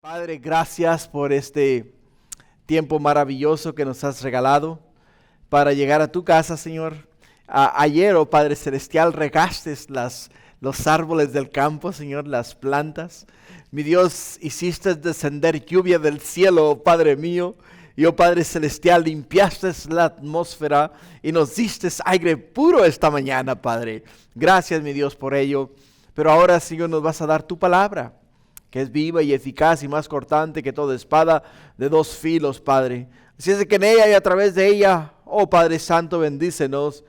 Padre, gracias por este tiempo maravilloso que nos has regalado para llegar a tu casa, Señor. Ayer, oh Padre Celestial, regaste los árboles del campo, Señor, las plantas. Mi Dios, hiciste descender lluvia del cielo, oh Padre mío. Y, oh Padre Celestial, limpiaste la atmósfera y nos diste aire puro esta mañana, Padre. Gracias, mi Dios, por ello. Pero ahora, Señor, nos vas a dar tu palabra, que es viva y eficaz y más cortante que toda espada de dos filos, Padre. Así es de que en ella y a través de ella, oh Padre Santo, bendícenos.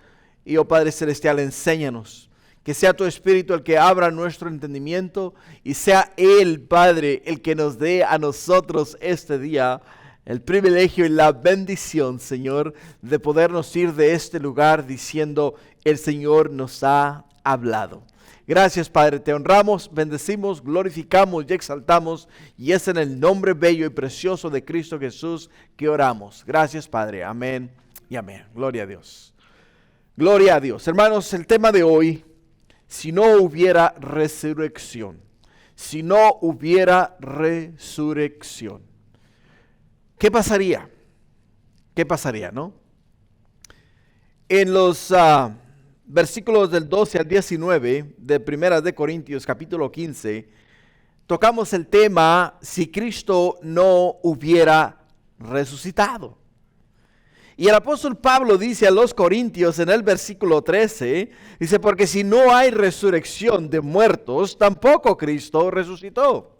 Y, oh Padre Celestial, enséñanos. Que sea tu Espíritu el que abra nuestro entendimiento y sea Él, Padre, el que nos dé a nosotros este día el privilegio y la bendición, Señor, de podernos ir de este lugar diciendo: el Señor nos ha hablado. Gracias, Padre, te honramos, bendecimos, glorificamos y exaltamos, y es en el nombre bello y precioso de Cristo Jesús que oramos. Gracias, Padre, amén y amén. Gloria a Dios. Gloria a Dios. Hermanos, el tema de hoy: si no hubiera resurrección. Si no hubiera resurrección. ¿Qué pasaría? ¿Qué pasaría, no? En los versículos del 12 al 19 de Primera de Corintios capítulo 15, tocamos el tema si Cristo no hubiera resucitado. Y el apóstol Pablo dice a los Corintios en el versículo 13, dice: porque si no hay resurrección de muertos, tampoco Cristo resucitó.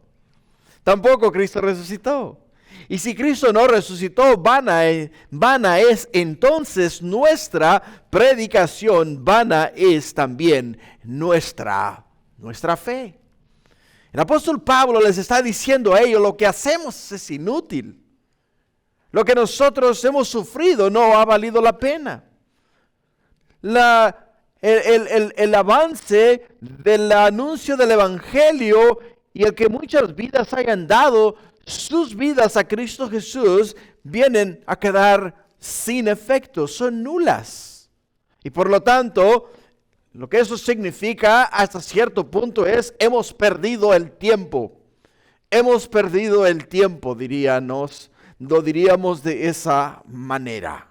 Tampoco Cristo resucitó. Y si Cristo no resucitó, vana es entonces nuestra predicación, vana es también nuestra fe. El apóstol Pablo les está diciendo a ellos: lo que hacemos es inútil. Lo que nosotros hemos sufrido no ha valido la pena. El avance del anuncio del Evangelio y el que muchas vidas hayan dado sus vidas a Cristo Jesús vienen a quedar sin efecto, son nulas. Y por lo tanto, lo que eso significa hasta cierto punto es: hemos perdido el tiempo. Hemos perdido el tiempo, lo diríamos de esa manera.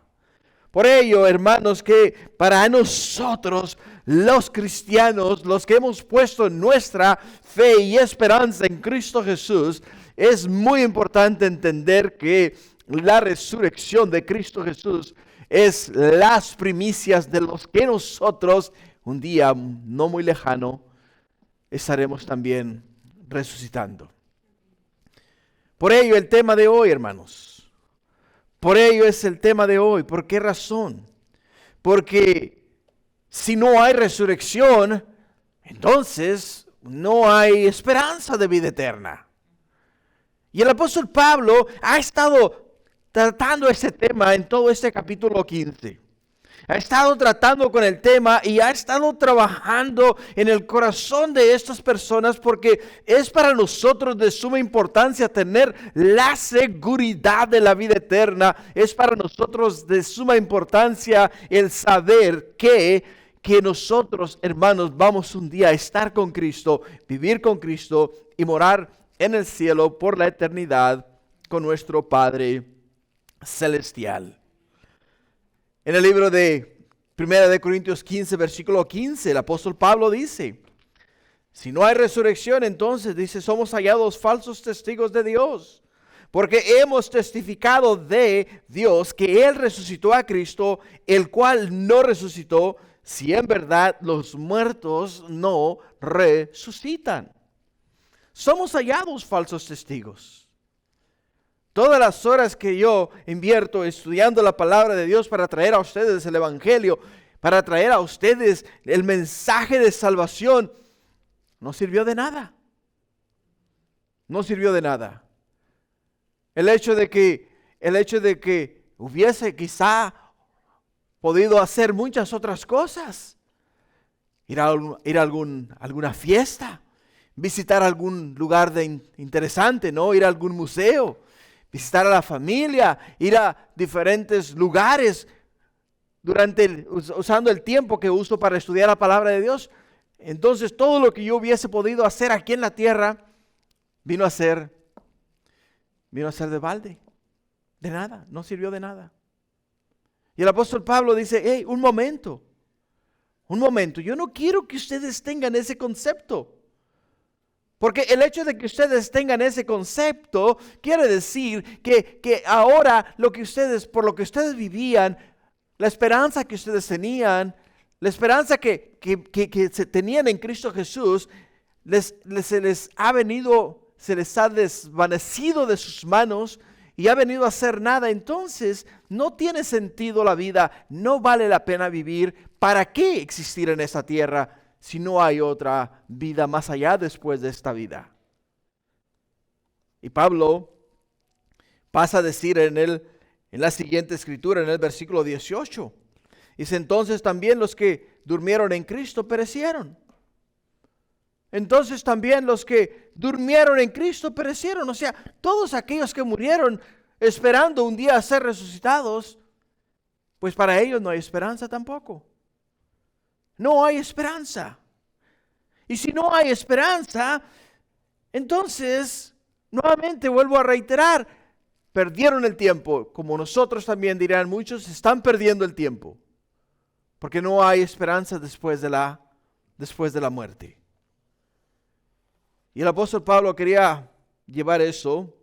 Por ello, hermanos, que para nosotros, los cristianos, los que hemos puesto nuestra fe y esperanza en Cristo Jesús, es muy importante entender que la resurrección de Cristo Jesús es las primicias de los que nosotros, un día no muy lejano, estaremos también resucitando. Por ello el tema de hoy, hermanos. Por ello es el tema de hoy. ¿Por qué razón? Porque si no hay resurrección, entonces no hay esperanza de vida eterna. Y el apóstol Pablo ha estado tratando este tema en todo este capítulo 15. Ha estado tratando con el tema y ha estado trabajando en el corazón de estas personas, porque es para nosotros de suma importancia tener la seguridad de la vida eterna. Es para nosotros de suma importancia el saber que nosotros, hermanos, vamos un día a estar con Cristo, vivir con Cristo y morar en el cielo por la eternidad con nuestro Padre Celestial. En el libro de 1 Corintios 15, versículo 15, el apóstol Pablo dice: si no hay resurrección, entonces, dice, somos hallados falsos testigos de Dios, porque hemos testificado de Dios que Él resucitó a Cristo, el cual no resucitó, si en verdad los muertos no resucitan. Somos hallados falsos testigos. Todas las horas que yo invierto estudiando la palabra de Dios para traer a ustedes el Evangelio, para traer a ustedes el mensaje de salvación, no sirvió de nada. No sirvió de nada. El hecho de que hubiese quizá podido hacer muchas otras cosas, ir a alguna fiesta, visitar algún lugar interesante, ¿no? Ir a algún museo, visitar a la familia, ir a diferentes lugares usando el tiempo que uso para estudiar la palabra de Dios. Entonces todo lo que yo hubiese podido hacer aquí en la tierra vino a ser vino a ser de balde, de nada, no sirvió de nada. Y el apóstol Pablo dice, hey, un momento, yo no quiero que ustedes tengan ese concepto. Porque el hecho de que ustedes tengan ese concepto quiere decir que ahora por lo que ustedes vivían, la esperanza que ustedes tenían, la esperanza que se tenían en Cristo Jesús, se les ha desvanecido de sus manos y ha venido a hacer nada. Entonces no tiene sentido la vida, no vale la pena vivir. ¿Para qué existir en esta tierra si no hay otra vida más allá después de esta vida? Y Pablo pasa a decir en la siguiente escritura, en el versículo 18, dice, entonces también los que durmieron en Cristo perecieron. Entonces también los que durmieron en Cristo perecieron. O sea, todos aquellos que murieron esperando un día ser resucitados, pues para ellos no hay esperanza tampoco. No hay esperanza. Y si no hay esperanza, entonces, nuevamente vuelvo a reiterar, perdieron el tiempo. Como nosotros también dirán muchos, están perdiendo el tiempo. Porque no hay esperanza después de la muerte. Y el apóstol Pablo quería llevar eso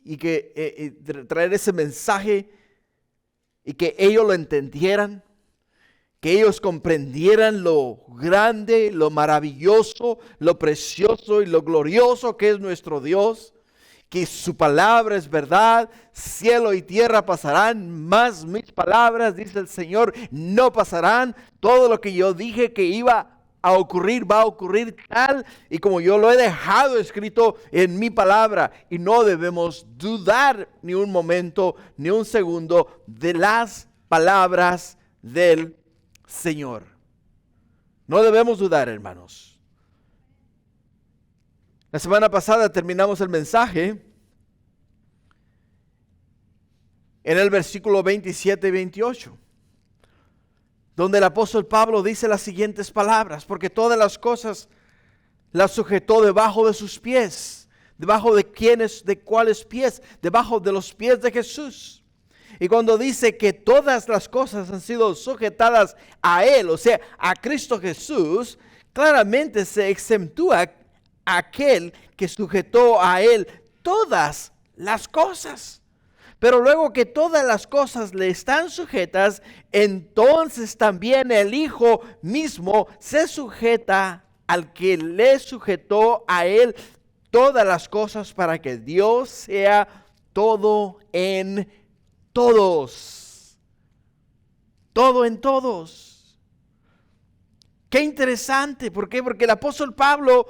y traer ese mensaje y que ellos lo entendieran, que ellos comprendieran lo grande, lo maravilloso, lo precioso y lo glorioso que es nuestro Dios, que su palabra es verdad, cielo y tierra pasarán, mas mis palabras, dice el Señor, no pasarán. Todo lo que yo dije que iba a ocurrir, va a ocurrir tal y como yo lo he dejado escrito en mi palabra. Y no debemos dudar ni un momento, ni un segundo de las palabras del Señor. No debemos dudar, hermanos. La semana pasada terminamos el mensaje en el versículo 27 y 28. Donde el apóstol Pablo dice las siguientes palabras, porque todas las cosas las sujetó debajo de sus pies. ¿Debajo de quiénes? ¿De cuáles pies? Debajo de los pies de Jesús. Y cuando dice que todas las cosas han sido sujetadas a Él, o sea, a Cristo Jesús, claramente se exentúa aquel que sujetó a Él todas las cosas. Pero luego que todas las cosas le están sujetas, entonces también el Hijo mismo se sujeta al que le sujetó a Él todas las cosas, para que Dios sea todo en todos. Todo en todos. Qué interesante. ¿Por qué? Porque el apóstol Pablo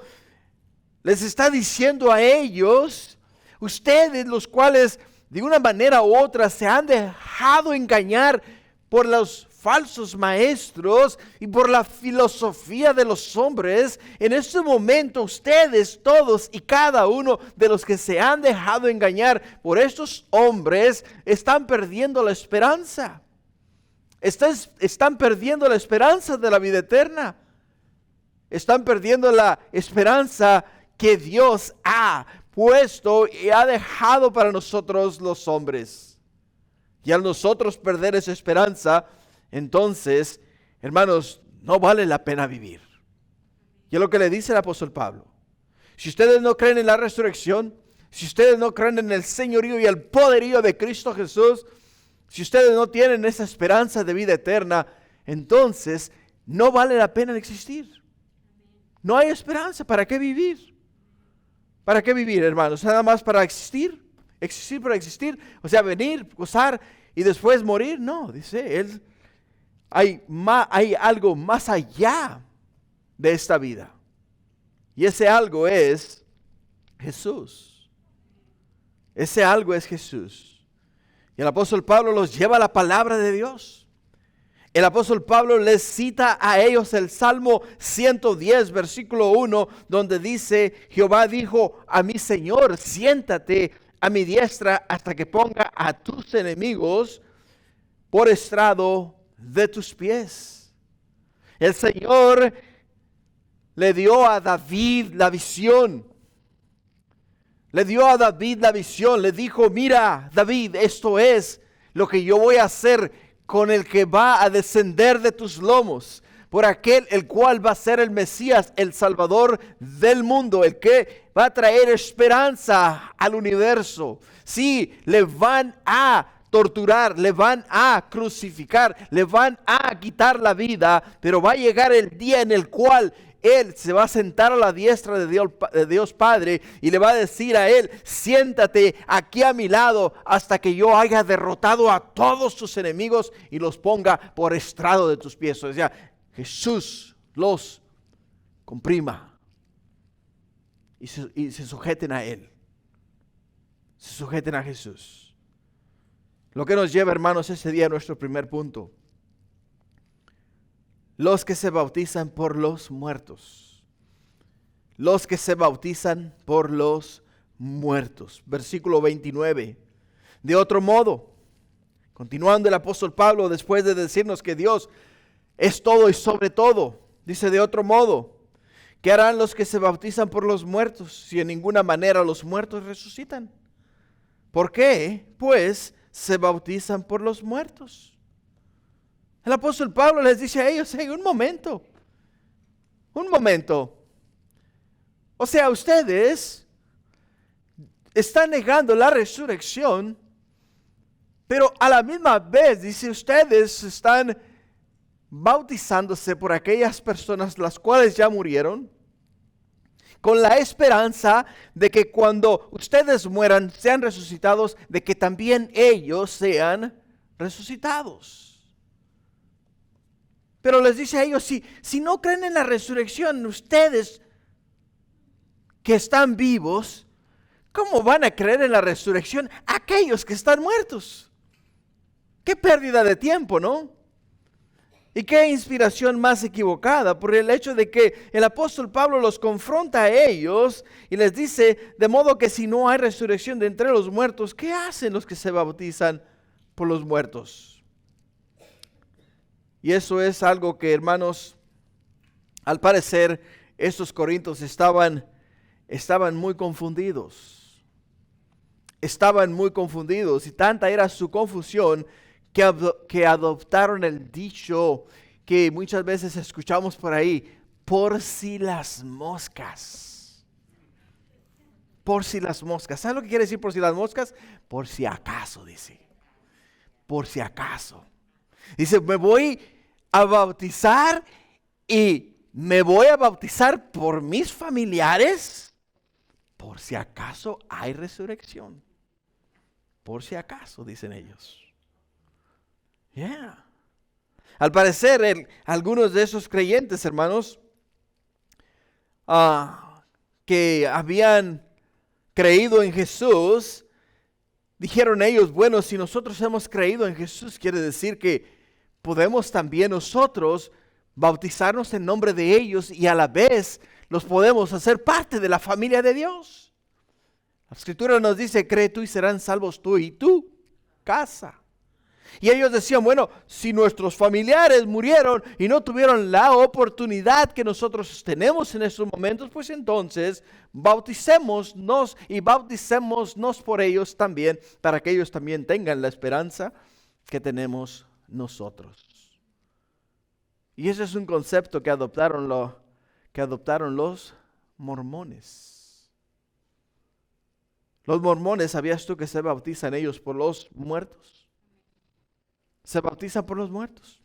les está diciendo a ellos, ustedes los cuales de una manera u otra se han dejado engañar por los falsos maestros y por la filosofía de los hombres, en este momento ustedes todos y cada uno de los que se han dejado engañar por estos hombres están perdiendo la esperanza. Están perdiendo la esperanza de la vida eterna. Están perdiendo la esperanza que Dios ha puesto y ha dejado para nosotros los hombres. Y al nosotros perder esa esperanza, entonces, hermanos, no vale la pena vivir. Y es lo que le dice el apóstol Pablo. Si ustedes no creen en la resurrección, si ustedes no creen en el señorío y el poderío de Cristo Jesús, si ustedes no tienen esa esperanza de vida eterna, entonces no vale la pena existir. No hay esperanza. ¿Para qué vivir? ¿Para qué vivir, hermanos? ¿Nada más para existir? ¿Existir para existir? O sea, venir, gozar y después morir. No, dice él. Hay algo más allá de esta vida. Y ese algo es Jesús. Ese algo es Jesús. Y el apóstol Pablo los lleva a la palabra de Dios. El apóstol Pablo les cita a ellos el Salmo 110, versículo 1, donde dice, Jehová dijo a mi Señor, siéntate a mi diestra hasta que ponga a tus enemigos por estrado de tus pies. El Señor, le dio a David la visión Le dio a David la visión, le dijo, mira David, esto es lo que yo voy a hacer con el que va a descender de tus lomos, por aquel el cual va a ser el Mesías, el Salvador del mundo, el que va a traer esperanza al universo. Sí, le van a torturar, le van a crucificar, le van a quitar la vida, pero va a llegar el día en el cual Él se va a sentar a la diestra de Dios Padre y le va a decir a Él, siéntate aquí a mi lado hasta que yo haya derrotado a todos tus enemigos y los ponga por estrado de tus pies. O sea, Jesús los comprima y se sujeten a Él, se sujeten a Jesús. Lo que nos lleva, hermanos, ese día a nuestro primer punto. Los que se bautizan por los muertos. Los que se bautizan por los muertos. Versículo 29. De otro modo, continuando el apóstol Pablo, después de decirnos que Dios es todo y sobre todo, dice de otro modo, ¿qué harán los que se bautizan por los muertos si en ninguna manera los muertos resucitan? ¿Por qué? Pues se bautizan por los muertos. El apóstol Pablo les dice a ellos, hey, un momento. O sea, ustedes están negando la resurrección, pero a la misma vez, dice, ustedes están bautizándose por aquellas personas las cuales ya murieron, con la esperanza de que cuando ustedes mueran, sean resucitados, de que también ellos sean resucitados. Pero les dice a ellos, si no creen en la resurrección, ustedes que están vivos, ¿cómo van a creer en la resurrección aquellos que están muertos? Qué pérdida de tiempo, ¿no? Y qué inspiración más equivocada por el hecho de que el apóstol Pablo los confronta a ellos y les dice, de modo que si no hay resurrección de entre los muertos, ¿qué hacen los que se bautizan por los muertos? Y eso es algo que, hermanos, al parecer estos corintios estaban muy confundidos. Estaban muy confundidos y tanta era su confusión que adoptaron el dicho que muchas veces escuchamos por ahí, por si las moscas. Por si las moscas. ¿Sabe lo que quiere decir por si las moscas? Por si acaso, dice. Por si acaso. Dice, me voy a bautizar y me voy a bautizar por mis familiares, por si acaso hay resurrección. Por si acaso, dicen ellos. Al parecer, algunos de esos creyentes, hermanos, que habían creído en Jesús, dijeron ellos, bueno, si nosotros hemos creído en Jesús, quiere decir que podemos también nosotros bautizarnos en nombre de ellos y a la vez los podemos hacer parte de la familia de Dios. La Escritura nos dice, cree tú y serán salvos tú y tu casa. Y ellos decían, bueno, si nuestros familiares murieron y no tuvieron la oportunidad que nosotros tenemos en estos momentos, pues entonces bauticémonos y bauticémonos por ellos también, para que ellos también tengan la esperanza que tenemos nosotros. Y ese es un concepto que adoptaron los mormones. Los mormones, ¿sabías tú que se bautizan ellos por los muertos? Se bautizan por los muertos.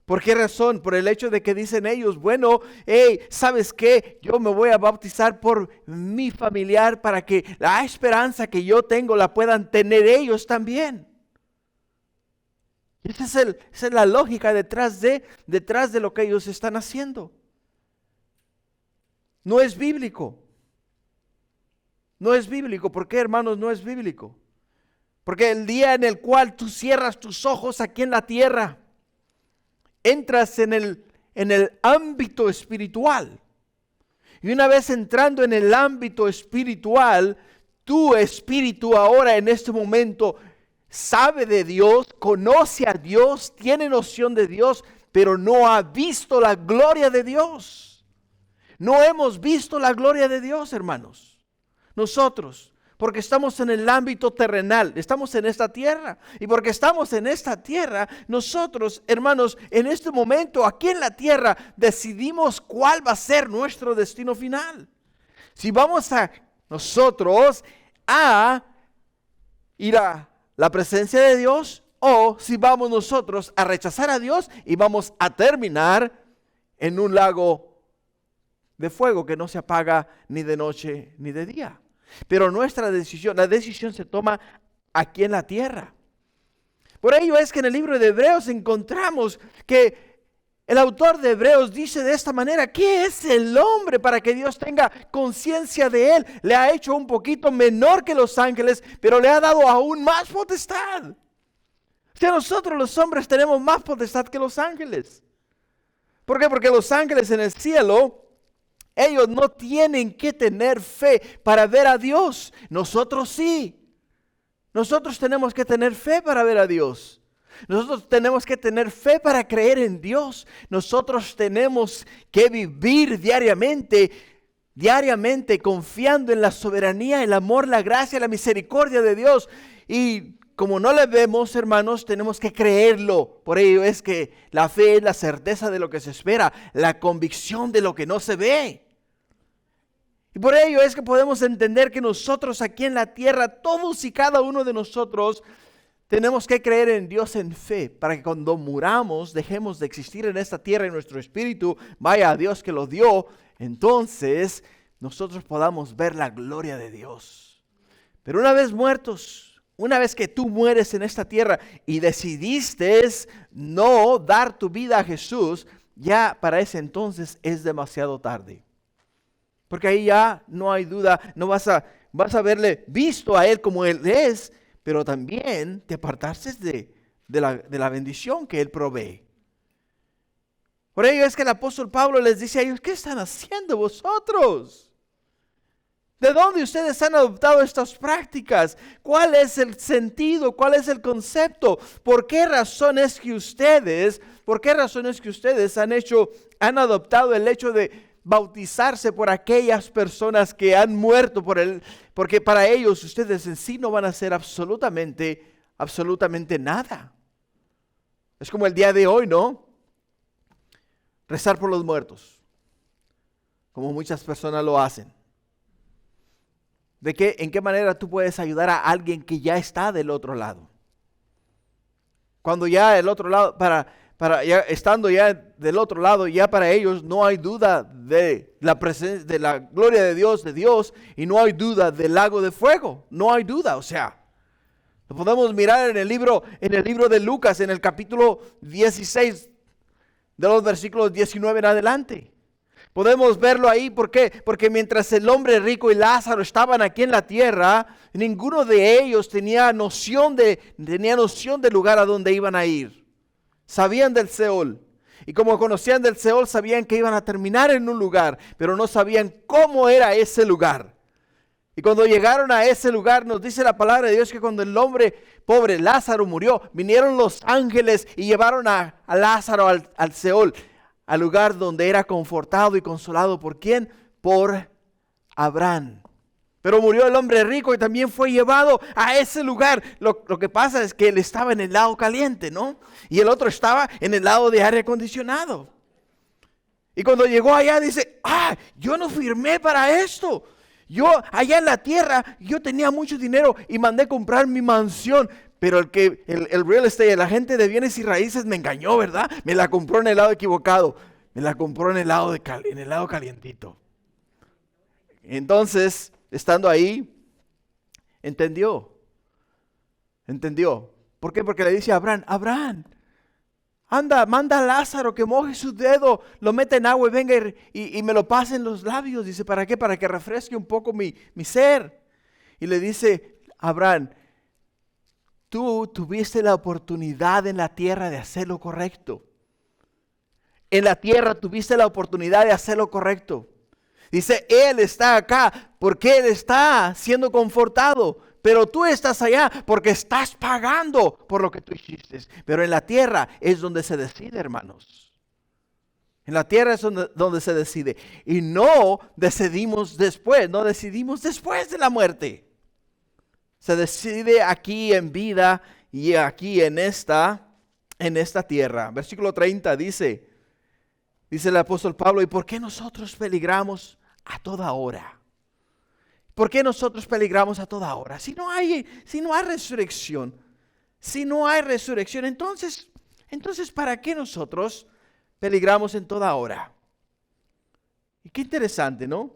¿Por qué razón? Por el hecho de que dicen ellos, bueno, hey, ¿sabes qué? Yo me voy a bautizar por mi familiar para que la esperanza que yo tengo la puedan tener ellos también. Esa es la lógica detrás de lo que ellos están haciendo. No es bíblico. No es bíblico. ¿Por qué, hermanos, no es bíblico? Porque el día en el cual tú cierras tus ojos aquí en la tierra, entras en el ámbito espiritual. Y una vez entrando en el ámbito espiritual, tu espíritu ahora en este momento sabe de Dios, conoce a Dios, tiene noción de Dios, pero no ha visto la gloria de Dios. No hemos visto la gloria de Dios, hermanos. nosotros, porque estamos en el ámbito terrenal, estamos en esta tierra. Y porque estamos en esta tierra, nosotros, hermanos, en este momento, aquí en la tierra, decidimos cuál va a ser nuestro destino final. Si vamos a nosotros a ir a la presencia de Dios, o si vamos nosotros a rechazar a Dios y vamos a terminar en un lago de fuego que no se apaga ni de noche ni de día. Pero nuestra decisión, la decisión se toma aquí en la tierra. Por ello es que en el libro de Hebreos encontramos que el autor de Hebreos dice de esta manera: ¿qué es el hombre para que Dios tenga conciencia de él? Le ha hecho un poquito menor que los ángeles, pero le ha dado aún más potestad. O sea, nosotros los hombres tenemos más potestad que los ángeles. ¿Por qué? Porque los ángeles en el cielo, ellos no tienen que tener fe para ver a Dios. Nosotros sí. Nosotros tenemos que tener fe para ver a Dios. Nosotros tenemos que tener fe para creer en Dios. Nosotros tenemos que vivir diariamente confiando en la soberanía, el amor, la gracia, la misericordia de Dios. Y como no le vemos, hermanos, tenemos que creerlo. Por ello es que la fe es la certeza de lo que se espera, la convicción de lo que no se ve. Y por ello es que podemos entender que nosotros aquí en la tierra, todos y cada uno de nosotros, tenemos que creer en Dios en fe, para que cuando muramos, dejemos de existir en esta tierra y nuestro espíritu vaya a Dios que lo dio. Entonces nosotros podamos ver la gloria de Dios. Pero una vez muertos, una vez que tú mueres en esta tierra y decidiste no dar tu vida a Jesús, ya para ese entonces es demasiado tarde. Porque ahí ya no hay duda, no vas a haberle visto a Él como Él es, pero también te apartaste de la bendición que Él provee. Por ello es que el apóstol Pablo les dice a ellos: ¿qué están haciendo vosotros? ¿De dónde ustedes han adoptado estas prácticas? ¿Cuál es el sentido? ¿Cuál es el concepto? ¿Por qué razón es que ustedes han adoptado el hecho de bautizarse por aquellas personas que han muerto por él? Porque para ellos ustedes en sí no van a hacer absolutamente nada. Es como el día de hoy, ¿no? Rezar por los muertos, como muchas personas lo hacen. ¿En qué manera tú puedes ayudar a alguien que ya está del otro lado? Cuando ya del otro lado, estando ya del otro lado, ya para ellos no hay duda de la presencia, de la gloria de Dios, y no hay duda del lago de fuego. No hay duda, o sea, lo podemos mirar en el libro de Lucas, en el capítulo 16, de los versículos 19 en adelante. Podemos verlo ahí. ¿Por qué? Porque mientras el hombre rico y Lázaro estaban aquí en la tierra, ninguno de ellos tenía noción del lugar a donde iban a ir. Sabían del Seol. Y como conocían del Seol, sabían que iban a terminar en un lugar, pero no sabían cómo era ese lugar. Y cuando llegaron a ese lugar, nos dice la palabra de Dios que cuando el hombre pobre, Lázaro, murió, vinieron los ángeles y llevaron a Lázaro al Seol, al lugar donde era confortado y consolado. ¿Por quién? Por Abraham. Pero murió el hombre rico y también fue llevado a ese lugar. Lo que pasa es que él estaba en el lado caliente, ¿no? Y el otro estaba en el lado de aire acondicionado. Y cuando llegó allá dice: yo no firmé para esto. Yo allá en la tierra, yo tenía mucho dinero y mandé comprar mi mansión. Pero el real estate, el agente de bienes y raíces me engañó, ¿verdad? Me la compró en el lado equivocado. Me la compró en el lado calientito. Entonces, estando ahí, entendió. ¿Por qué? Porque le dice a Abraham, anda, manda a Lázaro que moje su dedo, lo meta en agua y venga y me lo pase en los labios. Dice: ¿para qué? Para que refresque un poco mi ser. Y le dice Abraham: tú tuviste la oportunidad en la tierra de hacer lo correcto. En la tierra tuviste la oportunidad de hacer lo correcto. Dice: Él está acá porque Él está siendo confortado. Pero tú estás allá porque estás pagando por lo que tú hiciste. Pero en la tierra es donde se decide, hermanos. En la tierra es donde se decide. Y no decidimos después de la muerte. Se decide aquí en vida y aquí en esta tierra. Versículo 30 dice el apóstol Pablo, ¿y por qué nosotros peligramos a toda hora? ¿Por qué nosotros peligramos a toda hora? Si no hay resurrección, entonces ¿para qué nosotros peligramos en toda hora? Y qué interesante, ¿no?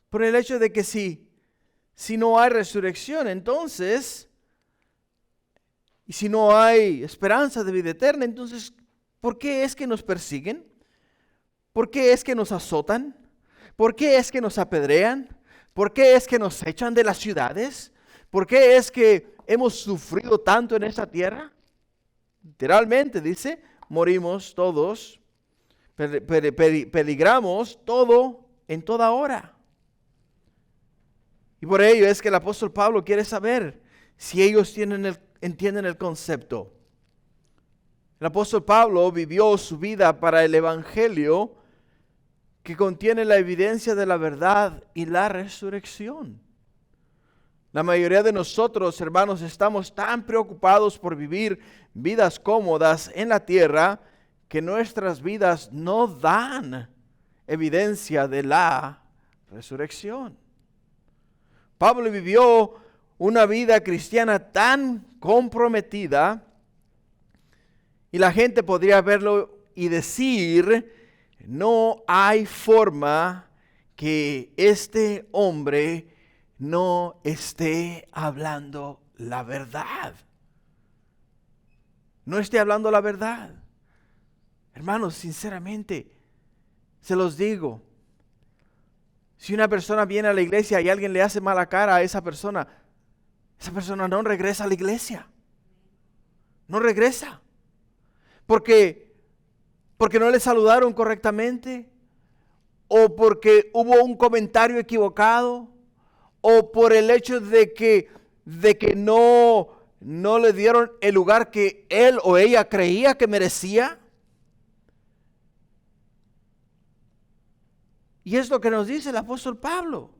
Por el hecho de que si no hay resurrección, entonces, y si no hay esperanza de vida eterna, entonces, ¿por qué es que nos persiguen? ¿Por qué es que nos azotan? ¿Por qué es que nos apedrean? ¿Por qué es que nos echan de las ciudades? ¿Por qué es que hemos sufrido tanto en esta tierra? Literalmente dice, morimos todos, peligramos todo en toda hora. Y por ello es que el apóstol Pablo quiere saber si ellos entienden el concepto. El apóstol Pablo vivió su vida para el evangelio que contiene la evidencia de la verdad y la resurrección. La mayoría de nosotros, hermanos, estamos tan preocupados por vivir vidas cómodas en la tierra que nuestras vidas no dan evidencia de la resurrección. Pablo vivió una vida cristiana tan comprometida y la gente podría verlo y decir, no hay forma que este hombre no esté hablando la verdad. No esté hablando la verdad. Hermanos, sinceramente, se los digo, si una persona viene a la iglesia y alguien le hace mala cara a esa persona no regresa a la iglesia. No regresa. Porque no le saludaron correctamente, o porque hubo un comentario equivocado, o por el hecho de que no le dieron el lugar que él o ella creía que merecía. Y es lo que nos dice el apóstol Pablo.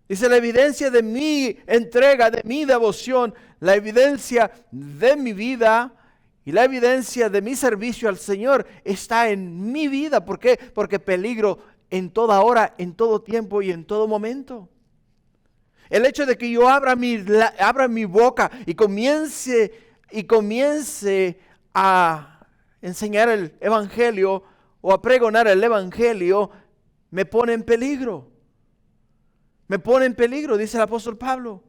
Dice, la evidencia de mi entrega, de mi devoción, la evidencia de mi vida y la evidencia de mi servicio al Señor está en mi vida. ¿Por qué? Porque peligro en toda hora, en todo tiempo y en todo momento. El hecho de que yo abra mi boca y comience a enseñar el evangelio o a pregonar el evangelio, me pone en peligro. Me pone en peligro, dice el apóstol Pablo.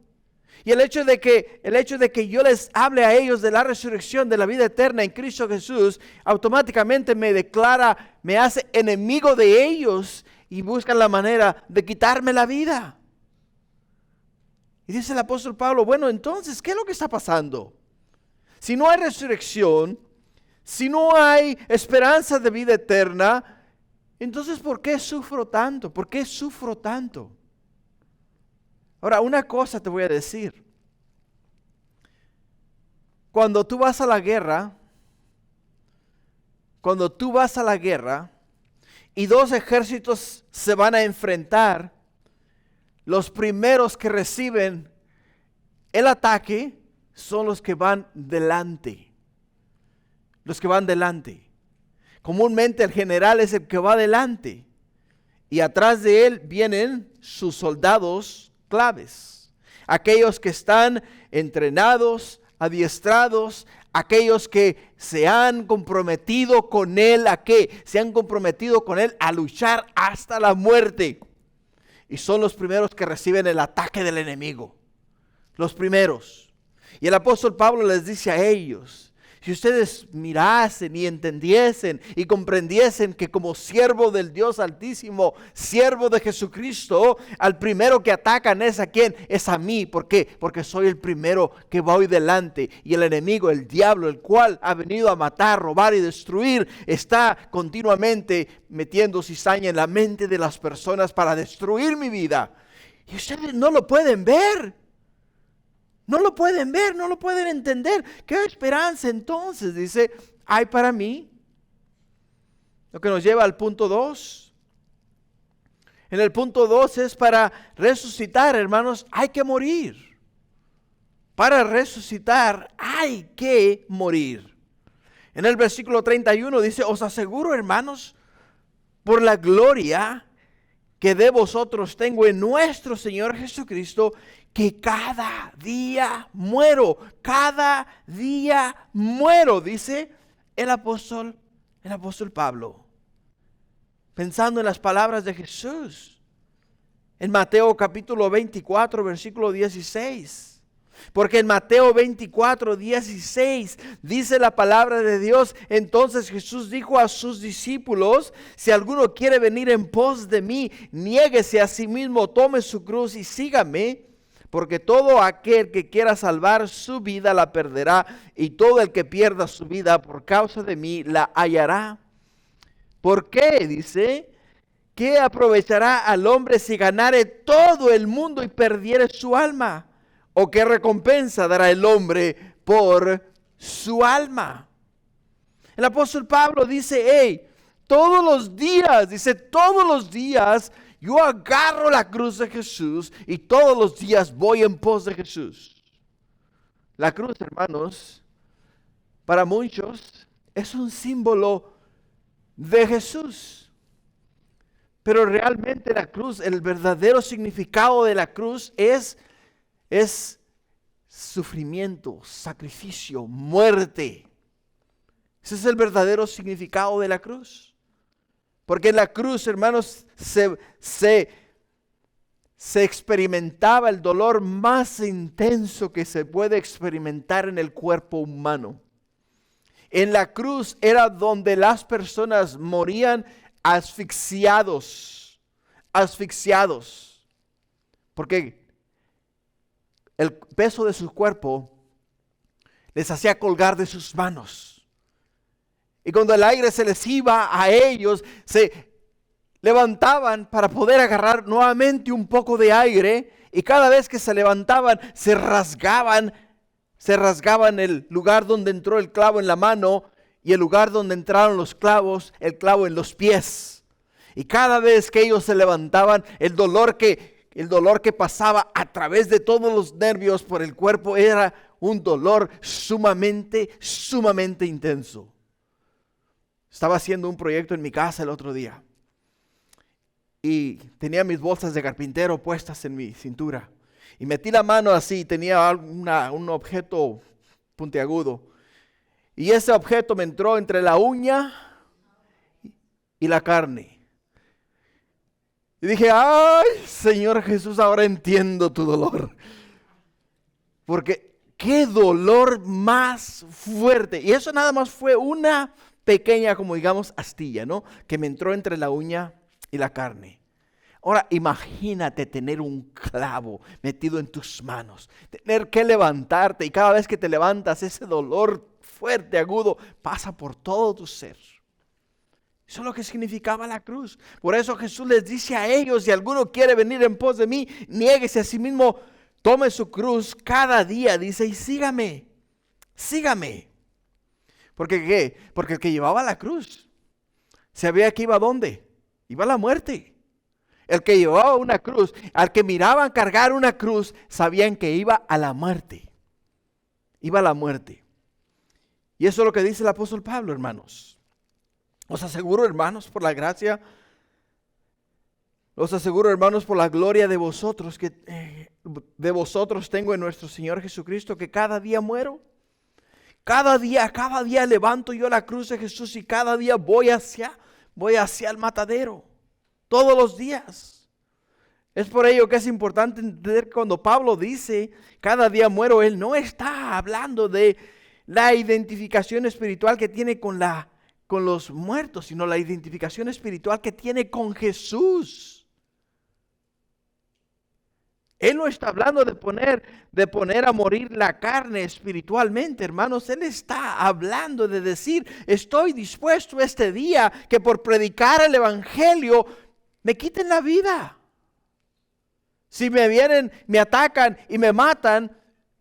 Y el hecho de que yo les hable a ellos de la resurrección, de la vida eterna en Cristo Jesús, automáticamente me hace enemigo de ellos y buscan la manera de quitarme la vida. Y dice el apóstol Pablo, bueno, entonces, ¿qué es lo que está pasando? Si no hay resurrección, si no hay esperanza de vida eterna, entonces, ¿por qué sufro tanto? ¿Por qué sufro tanto? Ahora, una cosa te voy a decir. Cuando tú vas a la guerra y dos ejércitos se van a enfrentar, los primeros que reciben el ataque son los que van delante. Los que van delante. Comúnmente el general es el que va delante y atrás de él vienen sus soldados claves, aquellos que están entrenados, adiestrados, aquellos que se han comprometido con él a luchar hasta la muerte, y son los primeros que reciben el ataque del enemigo, los primeros. Y el apóstol Pablo les dice a ellos, si ustedes mirasen y entendiesen y comprendiesen que como siervo del Dios Altísimo, siervo de Jesucristo, al primero que atacan es a quién, es a mí. ¿Por qué? Porque soy el primero que voy delante, y el enemigo, el diablo, el cual ha venido a matar, robar y destruir, está continuamente metiendo cizaña en la mente de las personas para destruir mi vida. Y ustedes no lo pueden ver. No lo pueden ver, no lo pueden entender. ¿Qué esperanza entonces, dice, hay para mí? Lo que nos lleva al punto 2. En el punto 2 es para resucitar, hermanos, hay que morir. Para resucitar hay que morir. En el versículo 31 dice, os aseguro, hermanos, por la gloria que de vosotros tengo en nuestro Señor Jesucristo, que cada día muero, dice el apóstol Pablo, pensando en las palabras de Jesús, en Mateo capítulo 24, versículo 16. Porque en Mateo 24, 16 dice la palabra de Dios, entonces Jesús dijo a sus discípulos, si alguno quiere venir en pos de mí, niéguese a sí mismo, tome su cruz y sígame, porque todo aquel que quiera salvar su vida la perderá, y todo el que pierda su vida por causa de mí la hallará. ¿Por qué? Dice, ¿qué aprovechará al hombre si ganare todo el mundo y perdiere su alma? ¿O qué recompensa dará el hombre por su alma? El apóstol Pablo dice, hey, todos los días yo agarro la cruz de Jesús y todos los días voy en pos de Jesús. La cruz, hermanos, para muchos es un símbolo de Jesús. Pero realmente la cruz, el verdadero significado de la cruz es sufrimiento, sacrificio, muerte. Ese es el verdadero significado de la cruz. Porque en la cruz, hermanos, se experimentaba el dolor más intenso que se puede experimentar en el cuerpo humano. En la cruz era donde las personas morían asfixiados. Porque el peso de su cuerpo les hacía colgar de sus manos. Y cuando el aire se les iba a ellos, se levantaban para poder agarrar nuevamente un poco de aire. Y cada vez que se levantaban, se rasgaban el lugar donde entró el clavo en la mano y el lugar donde entraron los clavos, el clavo en los pies. Y cada vez que ellos se levantaban, el dolor que pasaba a través de todos los nervios por el cuerpo era un dolor sumamente intenso. Estaba haciendo un proyecto en mi casa el otro día y tenía mis bolsas de carpintero puestas en mi cintura y metí la mano así, tenía un objeto puntiagudo y ese objeto me entró entre la uña y la carne. Y dije, ay, Señor Jesús, ahora entiendo tu dolor. Porque qué dolor más fuerte. Y eso nada más fue una pequeña, como digamos, astilla, ¿no? Que me entró entre la uña y la carne. Ahora, imagínate tener un clavo metido en tus manos. Tener que levantarte y cada vez que te levantas, ese dolor fuerte, agudo, pasa por todo tu ser. Eso es lo que significaba la cruz. Por eso Jesús les dice a ellos, si alguno quiere venir en pos de mí, niéguese a sí mismo, tome su cruz cada día, dice, y sígame. ¿Porque qué? Porque el que llevaba la cruz, sabía que iba a dónde, iba a la muerte. El que llevaba una cruz, al que miraban cargar una cruz, sabían que iba a la muerte. Iba a la muerte. Y eso es lo que dice el apóstol Pablo, hermanos. Os aseguro, hermanos, por la gracia, os aseguro, hermanos, por la gloria de vosotros, que de vosotros tengo en nuestro Señor Jesucristo, que cada día muero. Cada día levanto yo la cruz de Jesús y cada día voy hacia el matadero. Todos los días. Es por ello que es importante entender que cuando Pablo dice, cada día muero, él no está hablando de la identificación espiritual que tiene con los muertos, sino la identificación espiritual que tiene con Jesús. Él no está hablando de poner a morir la carne espiritualmente, hermanos. Él está hablando de decir, estoy dispuesto este día que por predicar el evangelio me quiten la vida. Si me vienen, me atacan y me matan,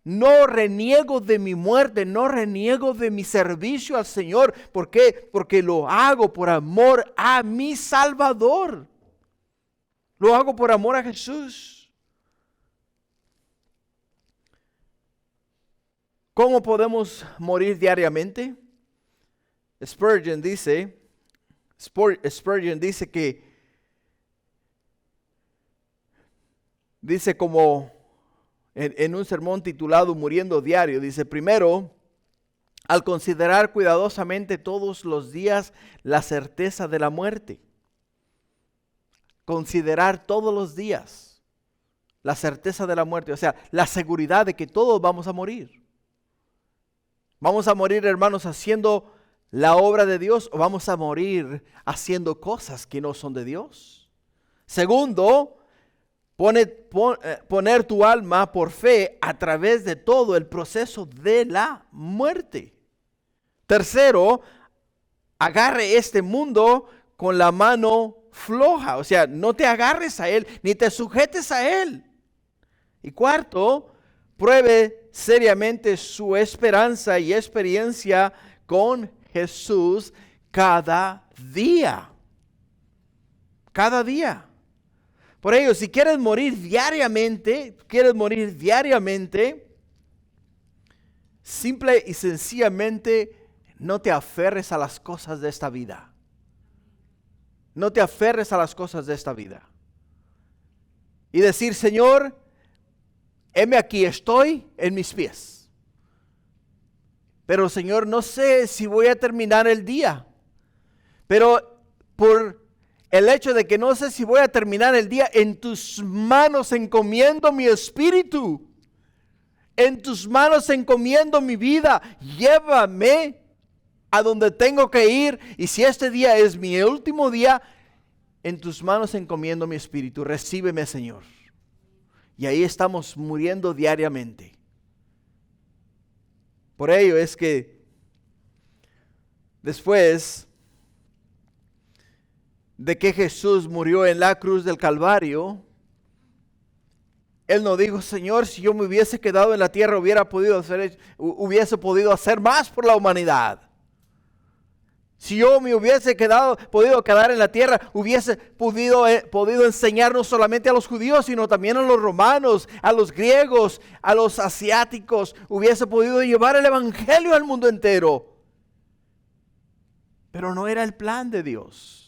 No reniego de mi muerte, no reniego de mi servicio al Señor. ¿Por qué? Porque lo hago por amor a mi Salvador. Lo hago por amor a Jesús. ¿Cómo podemos morir diariamente? Spurgeon dice que, dice como en un sermón titulado Muriendo Diario, dice: primero, al considerar cuidadosamente todos los días la certeza de la muerte. Considerar todos los días la certeza de la muerte, o sea, la seguridad de que todos vamos a morir. ¿Vamos a morir, hermanos, haciendo la obra de Dios o vamos a morir haciendo cosas que no son de Dios? Segundo, poner tu alma por fe a través de todo el proceso de la muerte. Tercero, agarre este mundo con la mano floja, o sea, no te agarres a él ni te sujetes a él. Y cuarto, pruebe seriamente su esperanza y experiencia con Jesús cada día. Cada día. Por ello, si quieres morir diariamente, simple y sencillamente no te aferres a las cosas de esta vida. No te aferres a las cosas de esta vida. Y decir: Señor, heme aquí, estoy en mis pies. Pero Señor, no sé si voy a terminar el día. Pero por el hecho de que no sé si voy a terminar el día, en tus manos encomiendo mi espíritu. En tus manos encomiendo mi vida. Llévame a donde tengo que ir. Y si este día es mi último día, en tus manos encomiendo mi espíritu. Recíbeme, Señor. Y ahí estamos muriendo diariamente. Por ello es que después de que Jesús murió en la cruz del Calvario, Él no dijo: Señor, si yo me hubiese quedado en la tierra hubiese podido hacer más por la humanidad. Si yo me hubiese podido quedar en la tierra, hubiese podido enseñar no solamente a los judíos, sino también a los romanos, a los griegos, a los asiáticos. Hubiese podido llevar el evangelio al mundo entero. Pero no era el plan de Dios.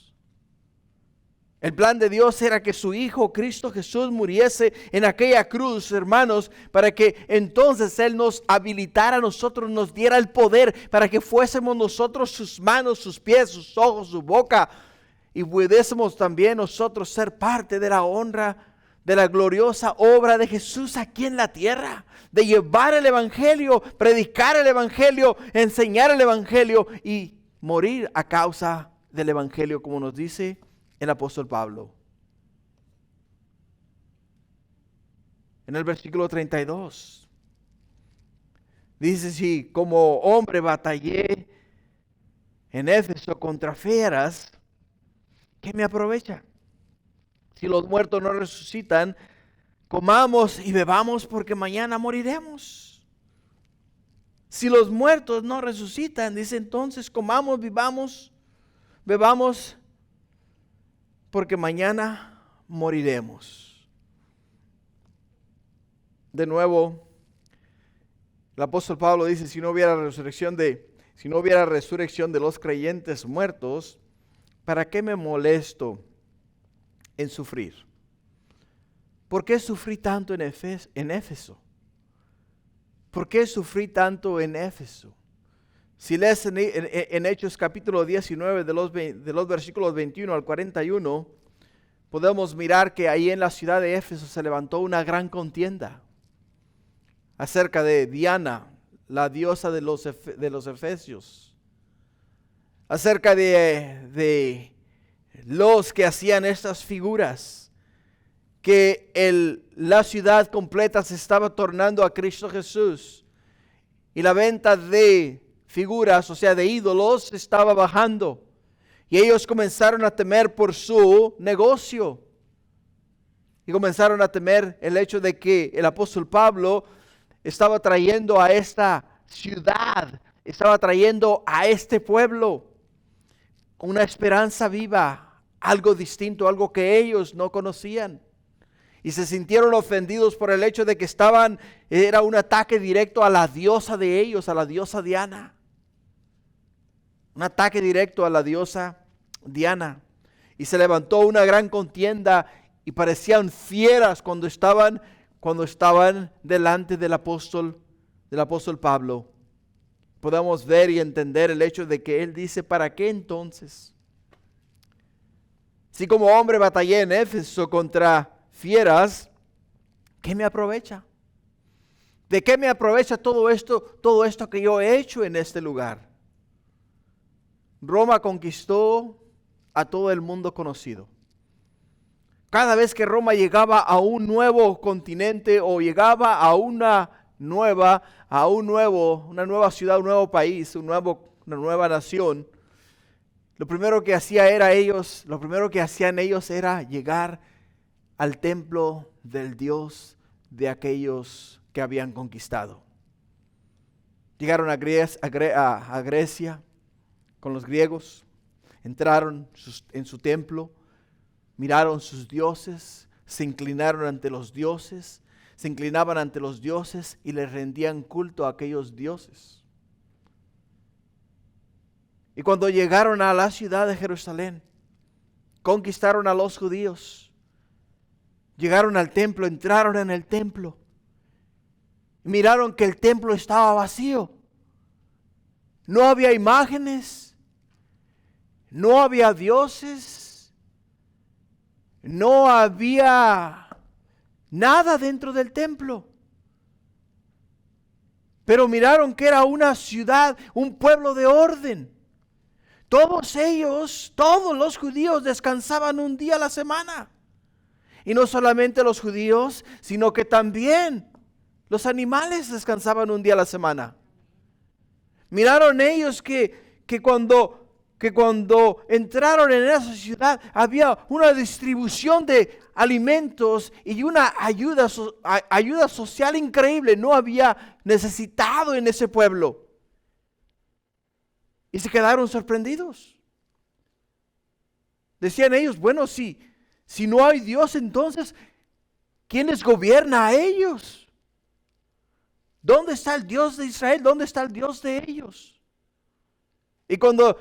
El plan de Dios era que su Hijo Cristo Jesús muriese en aquella cruz, hermanos, para que entonces Él nos habilitara a nosotros, nos diera el poder para que fuésemos nosotros sus manos, sus pies, sus ojos, su boca, y pudiésemos también nosotros ser parte de la honra, de la gloriosa obra de Jesús aquí en la tierra, de llevar el evangelio, predicar el evangelio, enseñar el evangelio y morir a causa del evangelio, como nos dice el apóstol Pablo. En el versículo 32 dice: si como hombre batallé en Éfeso contra fieras, ¿qué me aprovecha? Si los muertos no resucitan, comamos y bebamos, porque mañana moriremos. Si los muertos no resucitan, dice, entonces comamos, bebamos, porque mañana moriremos. De nuevo, el apóstol Pablo dice: si no hubiera resurrección de los creyentes muertos, ¿para qué me molesto en sufrir? ¿Por qué sufrí tanto en Éfeso? ¿Por qué sufrí tanto en Éfeso? Si lees en Hechos capítulo 19 de los versículos 21 al 41, podemos mirar que ahí en la ciudad de Éfeso se levantó una gran contienda acerca de Diana, la diosa de los efesios, acerca de los que hacían estas figuras, que la ciudad completa se estaba tornando a Cristo Jesús y la venta de figuras, o sea, de ídolos, estaba bajando. Y ellos comenzaron a temer por su negocio. Y comenzaron a temer el hecho de que el apóstol Pablo estaba trayendo a esta ciudad, estaba trayendo a este pueblo una esperanza viva, algo distinto, algo que ellos no conocían. Y se sintieron ofendidos por el hecho de que era un ataque directo a la diosa de ellos, a la diosa Diana. Un ataque directo a la diosa Diana. Y se levantó una gran contienda y parecían fieras cuando estaban delante del apóstol Pablo. Podemos ver y entender el hecho de que él dice, ¿para qué entonces? Si como hombre batallé en Éfeso contra fieras, ¿qué me aprovecha? ¿De qué me aprovecha todo esto que yo he hecho en este lugar? Roma conquistó a todo el mundo conocido. Cada vez que Roma llegaba a un nuevo continente o llegaba a una nueva ciudad, un nuevo país, una nueva nación, lo primero que hacían ellos era llegar al templo del Dios de aquellos que habían conquistado. Llegaron a Grecia con los griegos, entraron en su templo, miraron sus dioses, se inclinaban ante los dioses y les rendían culto a aquellos dioses. Y cuando llegaron a la ciudad de Jerusalén, conquistaron a los judíos, llegaron al templo, entraron en el templo, miraron que el templo estaba vacío. No había imágenes, no había dioses, no había nada dentro del templo. Pero miraron que era una ciudad, un pueblo de orden. Todos los judíos descansaban un día a la semana. Y no solamente los judíos, sino que también los animales descansaban un día a la semana. Miraron ellos que cuando entraron en esa ciudad había una distribución de alimentos y una ayuda social increíble. No había necesitado en ese pueblo. Y se quedaron sorprendidos. Decían ellos, bueno, si no hay Dios, entonces, ¿quién les gobierna a ellos? ¿Dónde está el Dios de Israel? ¿Dónde está el Dios de ellos? Y cuando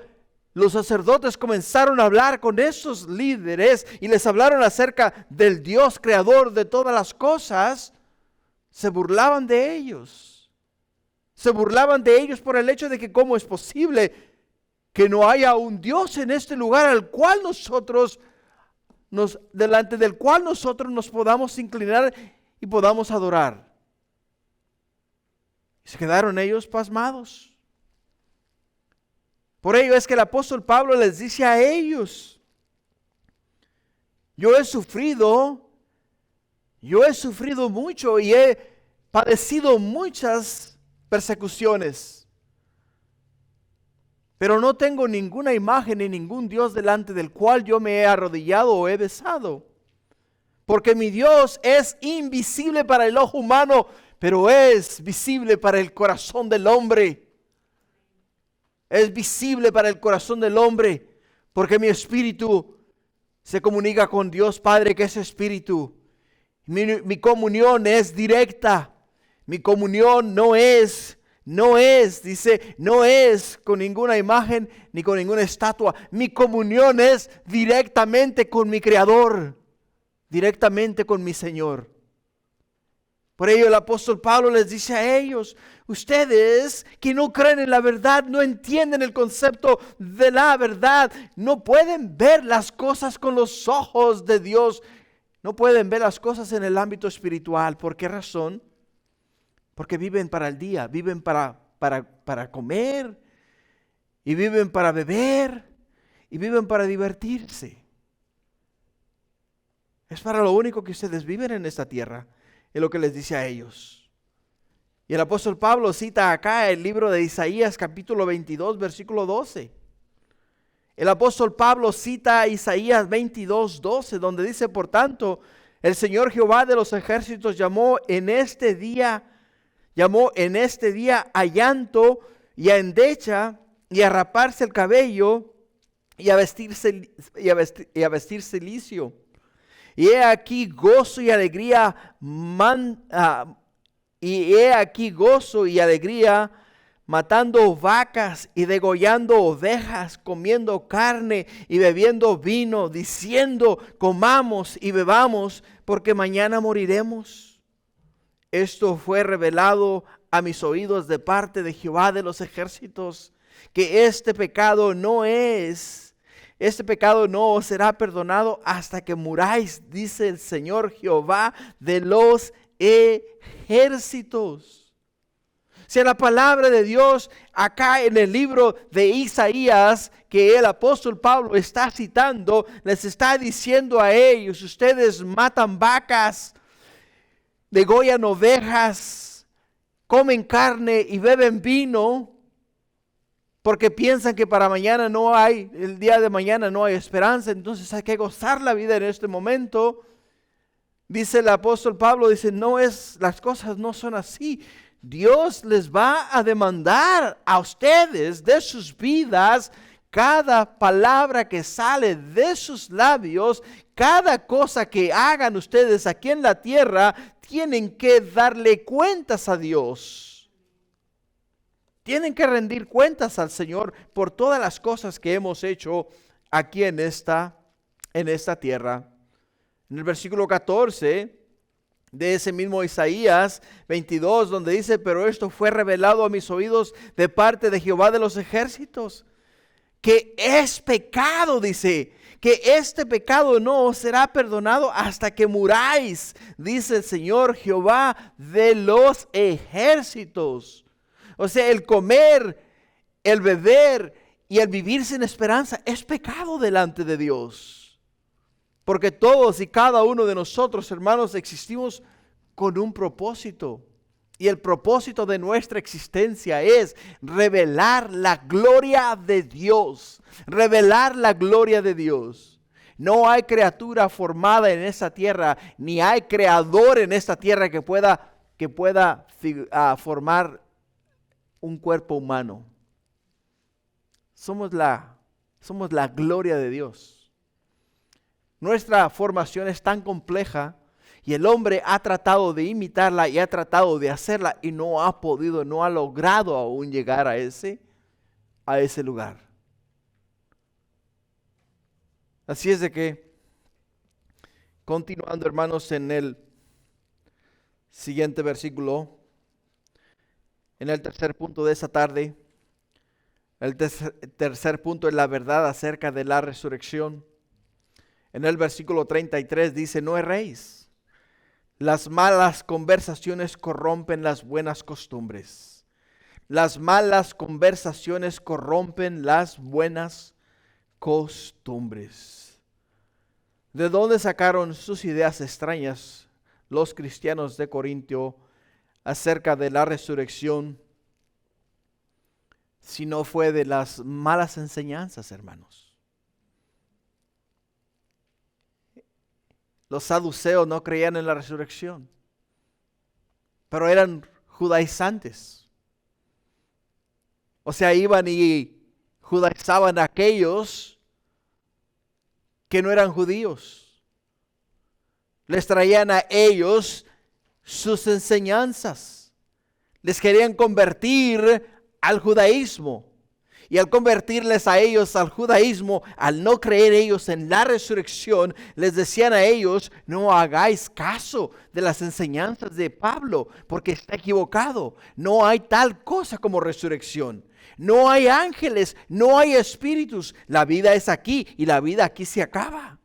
los sacerdotes comenzaron a hablar con esos líderes y les hablaron acerca del Dios creador de todas las cosas, se burlaban de ellos. Se burlaban de ellos por el hecho de que cómo es posible que no haya un Dios en este lugar delante del cual nosotros nos podamos inclinar y podamos adorar. Y se quedaron ellos pasmados. Por ello es que el apóstol Pablo les dice a ellos, yo he sufrido mucho y he padecido muchas persecuciones, pero no tengo ninguna imagen ni ningún Dios delante del cual yo me he arrodillado o he besado, porque mi Dios es invisible para el ojo humano, pero es visible para el corazón del hombre. Es visible para el corazón del hombre, porque mi espíritu se comunica con Dios Padre, que es espíritu. Mi comunión es directa. Mi comunión no es con ninguna imagen ni con ninguna estatua. Mi comunión es directamente con mi Creador, directamente con mi Señor. Por ello el apóstol Pablo les dice a ellos, ustedes que no creen en la verdad, no entienden el concepto de la verdad, no pueden ver las cosas con los ojos de Dios, no pueden ver las cosas en el ámbito espiritual. ¿Por qué razón? Porque viven para el día, viven para comer, y viven para beber, y viven para divertirse. Es para lo único que ustedes viven en esta tierra. Es lo que les dice a ellos. Y el apóstol Pablo cita acá el libro de Isaías capítulo 22 versículo 12. El apóstol Pablo cita Isaías 22, 12, donde dice, por tanto, el Señor Jehová de los ejércitos llamó en este día llamó en este día a llanto y a endecha y a raparse el cabello y a vestirse licio. Y he aquí gozo y alegría, matando vacas y degollando ovejas, comiendo carne y bebiendo vino, diciendo: comamos y bebamos, porque mañana moriremos. Esto fue revelado a mis oídos de parte de Jehová de los ejércitos, que este pecado no os será perdonado hasta que muráis, dice el Señor Jehová de los ejércitos. Si la palabra de Dios acá en el libro de Isaías, que el apóstol Pablo está citando, les está diciendo a ellos: ustedes matan vacas, degollan ovejas, comen carne y beben vino, porque piensan que para mañana el día de mañana no hay esperanza, entonces hay que gozar la vida en este momento. Dice el apóstol Pablo, las cosas no son así. Dios les va a demandar a ustedes de sus vidas cada palabra que sale de sus labios, cada cosa que hagan ustedes aquí en la tierra, tienen que darle cuentas a Dios. Tienen que rendir cuentas al Señor por todas las cosas que hemos hecho aquí en esta tierra. En el versículo 14 de ese mismo Isaías 22, donde dice: pero esto fue revelado a mis oídos de parte de Jehová de los ejércitos, que es pecado, dice, que este pecado no os será perdonado hasta que muráis, dice el Señor Jehová de los ejércitos. O sea, el comer, el beber y el vivir sin esperanza es pecado delante de Dios. Porque todos y cada uno de nosotros, hermanos, existimos con un propósito. Y el propósito de nuestra existencia es revelar la gloria de Dios. Revelar la gloria de Dios. No hay criatura formada en esta tierra, ni hay creador en esta tierra que pueda formar un cuerpo humano. Somos la gloria de Dios. Nuestra formación es tan compleja y el hombre ha tratado de imitarla y ha tratado de hacerla y no ha podido, no ha logrado aún llegar a ese lugar. Así es de que, continuando, hermanos, en el siguiente versículo, en el tercer punto de esta tarde, el tercer punto es la verdad acerca de la resurrección. En el versículo 33 dice: no erréis. Las malas conversaciones corrompen las buenas costumbres. Las malas conversaciones corrompen las buenas costumbres. ¿De dónde sacaron sus ideas extrañas los cristianos de Corintio acerca de la resurrección? Si no fue de las malas enseñanzas, hermanos. Los saduceos no creían en la resurrección, pero eran judaizantes. O sea, iban y judaizaban a aquellos que no eran judíos. Les traían a ellos sus enseñanzas. Les querían convertir al judaísmo. Y al convertirles a ellos al judaísmo, al no creer ellos en la resurrección, les decían a ellos: no hagáis caso de las enseñanzas de Pablo, porque está equivocado. No hay tal cosa como resurrección. No hay ángeles, no hay espíritus. La vida es aquí y la vida aquí se acaba.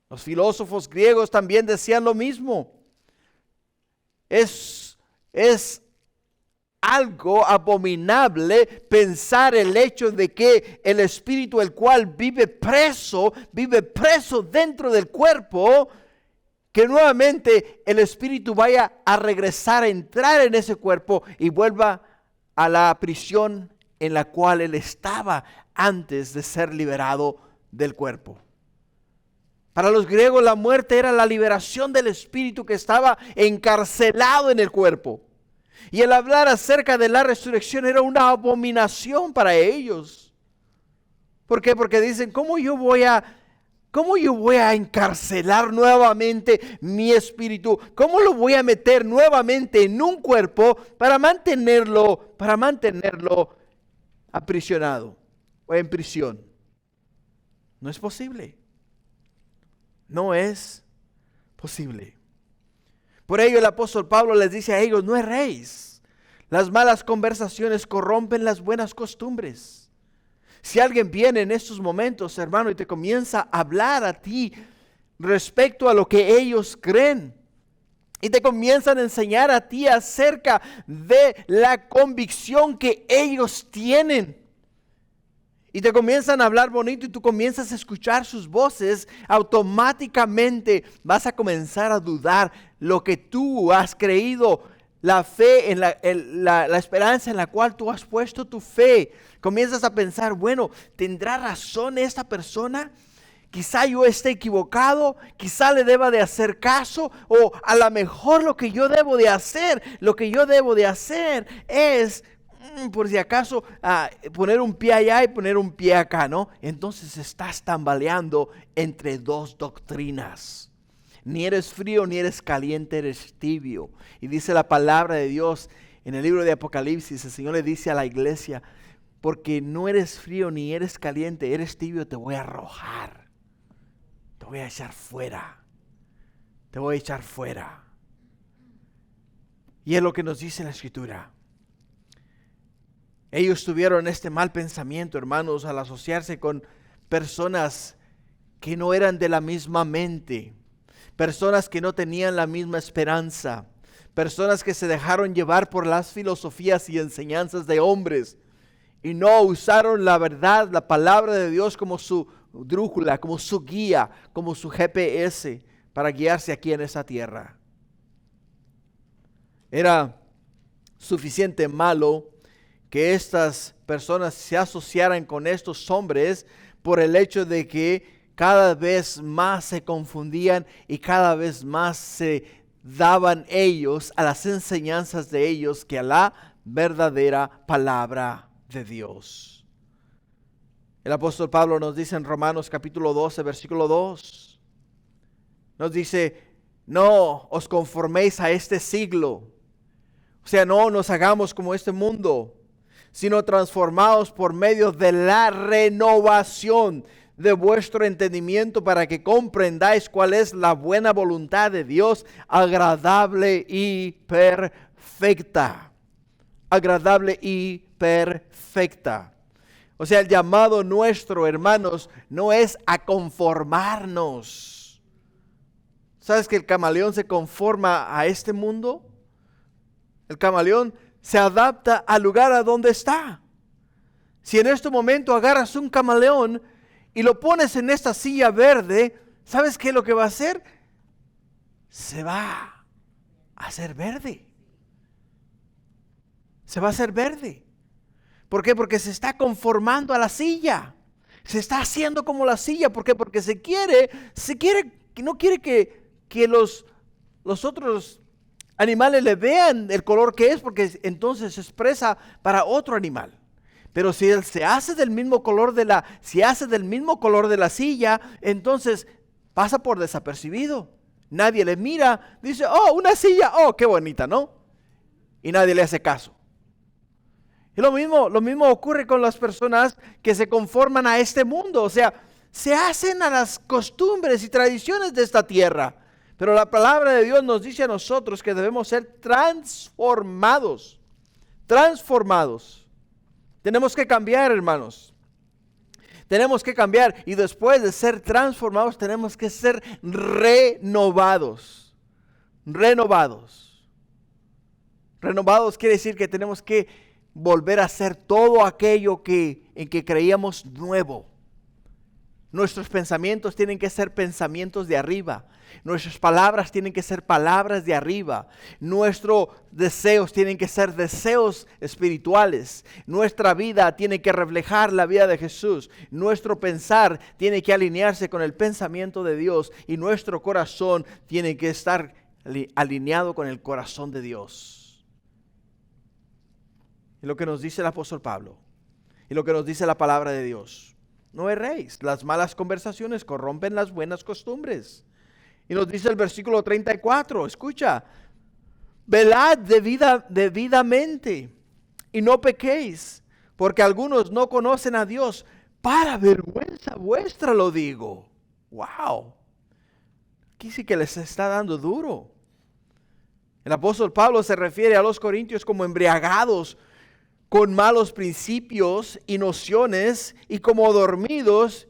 Los filósofos griegos también decían lo mismo. Es algo abominable pensar el hecho de que el espíritu, el cual vive preso dentro del cuerpo, que nuevamente el espíritu vaya a regresar a entrar en ese cuerpo y vuelva a la prisión en la cual él estaba antes de ser liberado del cuerpo. Para los griegos la muerte era la liberación del espíritu que estaba encarcelado en el cuerpo. Y el hablar acerca de la resurrección era una abominación para ellos. ¿Por qué? Porque dicen, ¿cómo yo voy a encarcelar nuevamente mi espíritu? ¿Cómo lo voy a meter nuevamente en un cuerpo para mantenerlo aprisionado o en prisión? No es posible. No es posible. Por ello el apóstol Pablo les dice a ellos, no erréis. Las malas conversaciones corrompen las buenas costumbres. Si alguien viene en estos momentos, hermano, y te comienza a hablar a ti respecto a lo que ellos creen, y te comienzan a enseñar a ti acerca de la convicción que ellos tienen, y te comienzan a hablar bonito y tú comienzas a escuchar sus voces, automáticamente vas a comenzar a dudar lo que tú has creído, la fe, la esperanza en la cual tú has puesto tu fe. Comienzas a pensar, bueno, ¿tendrá razón esta persona? Quizá yo esté equivocado, quizá le deba de hacer caso, o a lo mejor lo que yo debo de hacer es, por si acaso, poner un pie allá y poner un pie acá, ¿no? Entonces estás tambaleando entre dos doctrinas. Ni eres frío ni eres caliente, eres tibio. Y dice la palabra de Dios en el libro de Apocalipsis, el Señor le dice a la iglesia, porque no eres frío ni eres caliente, eres tibio, te voy a arrojar. Te voy a echar fuera. Te voy a echar fuera. Y es lo que nos dice la Escritura. Ellos tuvieron este mal pensamiento, hermanos, al asociarse con personas que no eran de la misma mente, personas que no tenían la misma esperanza, personas que se dejaron llevar por las filosofías y enseñanzas de hombres y no usaron la verdad, la palabra de Dios como su brújula, como su guía, como su GPS para guiarse aquí en esa tierra. Era suficiente malo que estas personas se asociaran con estos hombres por el hecho de que cada vez más se confundían y cada vez más se daban ellos a las enseñanzas de ellos que a la verdadera palabra de Dios. El apóstol Pablo nos dice en Romanos capítulo 12, versículo 2, nos dice, no os conforméis a este siglo, o sea, no nos hagamos como este mundo, sino transformados por medio de la renovación de vuestro entendimiento para que comprendáis cuál es la buena voluntad de Dios, agradable y perfecta. Agradable y perfecta. O sea, el llamado nuestro, hermanos, no es a conformarnos. ¿Sabes que el camaleón se conforma a este mundo? El camaleón se adapta al lugar a donde está. Si en este momento agarras un camaleón y lo pones en esta silla verde, ¿sabes qué es lo que va a hacer? Se va a hacer verde. Se va a hacer verde. ¿Por qué? Porque se está conformando a la silla. Se está haciendo como la silla. ¿Por qué? Porque no quiere que los otros animales le vean el color que es, porque entonces se expresa para otro animal. Pero si él se hace del mismo color de la silla, entonces pasa por desapercibido. Nadie le mira, dice, oh, una silla, oh, qué bonita, ¿no? Y nadie le hace caso. Y lo mismo ocurre con las personas que se conforman a este mundo, o sea, se hacen a las costumbres y tradiciones de esta tierra. Pero la palabra de Dios nos dice a nosotros que debemos ser transformados. Tenemos que cambiar, hermanos. Tenemos que cambiar y después de ser transformados tenemos que ser renovados. Renovados quiere decir que tenemos que volver a hacer todo aquello en que creíamos nuevo. Nuestros pensamientos tienen que ser pensamientos de arriba. Nuestras palabras tienen que ser palabras de arriba. Nuestros deseos tienen que ser deseos espirituales. Nuestra vida tiene que reflejar la vida de Jesús. Nuestro pensar tiene que alinearse con el pensamiento de Dios. Y nuestro corazón tiene que estar alineado con el corazón de Dios. Y lo que nos dice el apóstol Pablo. Y lo que nos dice la palabra de Dios. No erréis, las malas conversaciones corrompen las buenas costumbres. Y nos dice el versículo 34, escucha, velad debidamente y no pequéis, porque algunos no conocen a Dios. Para vergüenza vuestra lo digo. Wow, aquí sí que les está dando duro. El apóstol Pablo se refiere a los corintios como embriagados, con malos principios y nociones, y como dormidos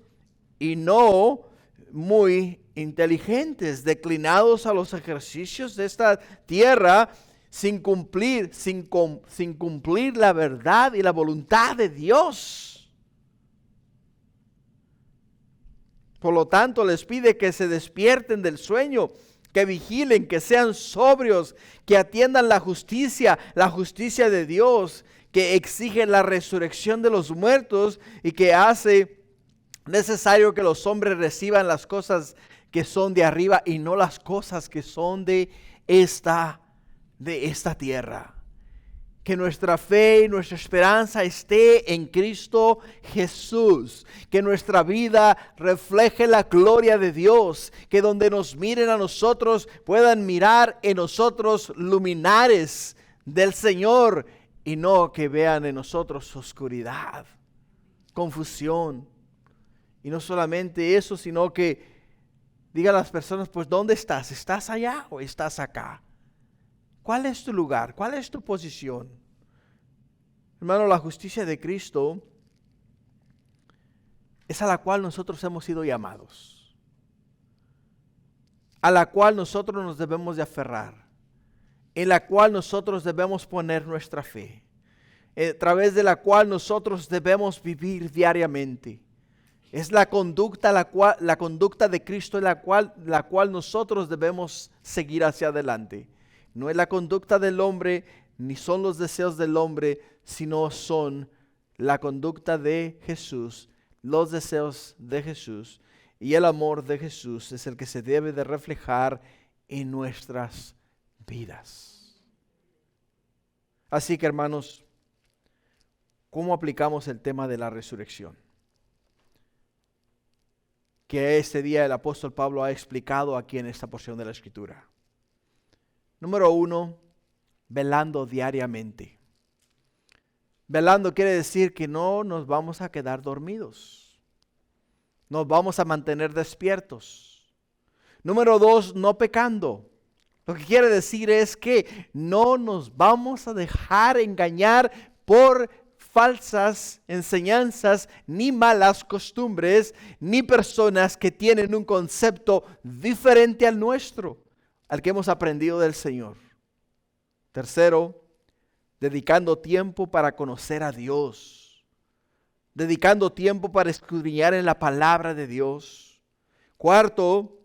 y no muy inteligentes, declinados a los ejercicios de esta tierra, sin cumplir la verdad y la voluntad de Dios. Por lo tanto, les pide que se despierten del sueño, que vigilen, que sean sobrios, que atiendan la justicia de Dios, que exige la resurrección de los muertos y que hace necesario que los hombres reciban las cosas que son de arriba y no las cosas que son de esta tierra. Que nuestra fe y nuestra esperanza esté en Cristo Jesús. Que nuestra vida refleje la gloria de Dios. Que donde nos miren a nosotros puedan mirar en nosotros luminares del Señor. Y no que vean en nosotros oscuridad, confusión. Y no solamente eso, sino que digan a las personas, pues ¿dónde estás? ¿Estás allá o estás acá? ¿Cuál es tu lugar? ¿Cuál es tu posición? Hermano, la justicia de Cristo es a la cual nosotros hemos sido llamados. A la cual nosotros nos debemos de aferrar. En la cual nosotros debemos poner nuestra fe, a través de la cual nosotros debemos vivir diariamente. Es la conducta de Cristo en la cual nosotros debemos seguir hacia adelante. No es la conducta del hombre, ni son los deseos del hombre, sino son la conducta de Jesús, los deseos de Jesús y el amor de Jesús es el que se debe de reflejar en nuestras vidas. Así que, hermanos, ¿cómo aplicamos el tema de la resurrección? Que este día el apóstol Pablo ha explicado aquí en esta porción de la Escritura. Número 1, velando diariamente. Velando quiere decir que no nos vamos a quedar dormidos. Nos vamos a mantener despiertos. Número 2, no pecando. Lo que quiere decir es que no nos vamos a dejar engañar por falsas enseñanzas, ni malas costumbres, ni personas que tienen un concepto diferente al nuestro, al que hemos aprendido del Señor. Tercero, dedicando tiempo para conocer a Dios, dedicando tiempo para escudriñar en la palabra de Dios. Cuarto,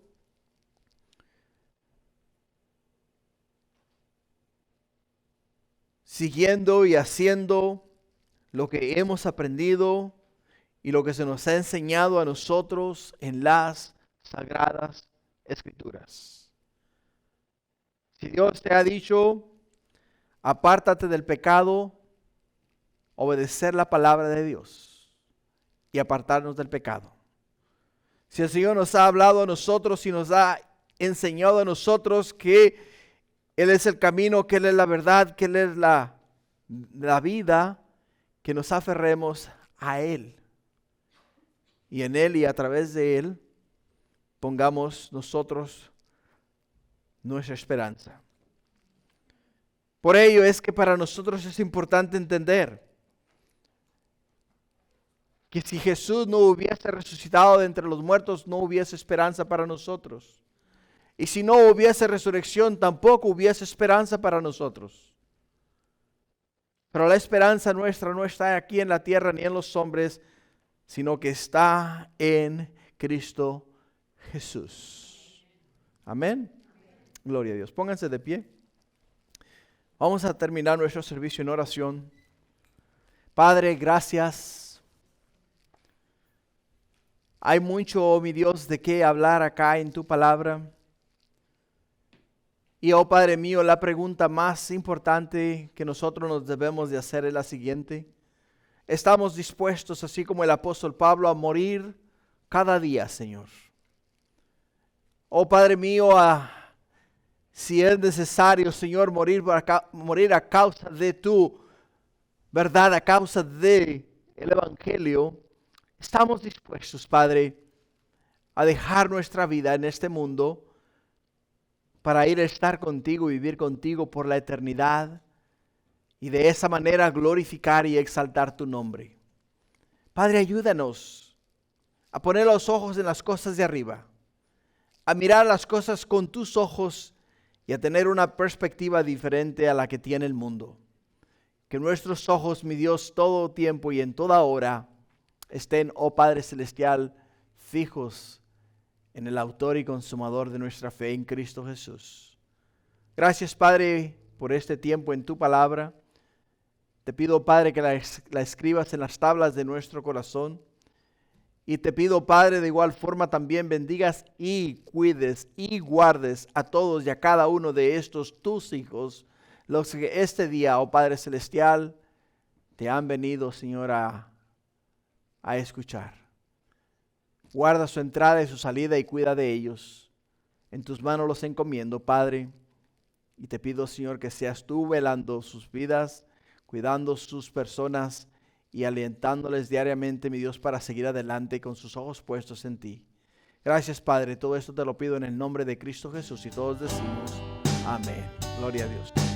siguiendo y haciendo lo que hemos aprendido y lo que se nos ha enseñado a nosotros en las Sagradas Escrituras. Si Dios te ha dicho, apártate del pecado, obedecer la palabra de Dios y apartarnos del pecado. Si el Señor nos ha hablado a nosotros y nos ha enseñado a nosotros que Él es el camino, que Él es la verdad, que Él es la vida, que nos aferremos a Él. Y en Él y a través de Él pongamos nosotros nuestra esperanza. Por ello es que para nosotros es importante entender que si Jesús no hubiese resucitado de entre los muertos, no hubiese esperanza para nosotros. Y si no hubiese resurrección, tampoco hubiese esperanza para nosotros. Pero la esperanza nuestra no está aquí en la tierra ni en los hombres, sino que está en Cristo Jesús. Amén. Gloria a Dios. Pónganse de pie. Vamos a terminar nuestro servicio en oración. Padre, gracias. Hay mucho, oh mi Dios, de qué hablar acá en tu palabra. Y, oh Padre mío, la pregunta más importante que nosotros nos debemos de hacer es la siguiente. ¿Estamos dispuestos, así como el apóstol Pablo, a morir cada día, Señor? Oh Padre mío, si es necesario, Señor, morir a causa de tu verdad, a causa de el Evangelio, estamos dispuestos, Padre, a dejar nuestra vida en este mundo para ir a estar contigo y vivir contigo por la eternidad y de esa manera glorificar y exaltar tu nombre. Padre, ayúdanos a poner los ojos en las cosas de arriba, a mirar las cosas con tus ojos y a tener una perspectiva diferente a la que tiene el mundo. Que nuestros ojos, mi Dios, todo tiempo y en toda hora estén, oh Padre Celestial, fijos en el autor y consumador de nuestra fe en Cristo Jesús. Gracias, Padre, por este tiempo en tu palabra. Te pido, Padre, que la escribas en las tablas de nuestro corazón. Y te pido, Padre, de igual forma también bendigas y cuides y guardes a todos y a cada uno de estos tus hijos, los que este día, oh Padre Celestial, te han venido, Señor, a escuchar. Guarda su entrada y su salida y cuida de ellos. En tus manos los encomiendo, Padre. Y te pido, Señor, que seas tú velando sus vidas, cuidando sus personas y alentándoles diariamente, mi Dios, para seguir adelante con sus ojos puestos en ti. Gracias, Padre. Todo esto te lo pido en el nombre de Cristo Jesús y todos decimos amén. Gloria a Dios.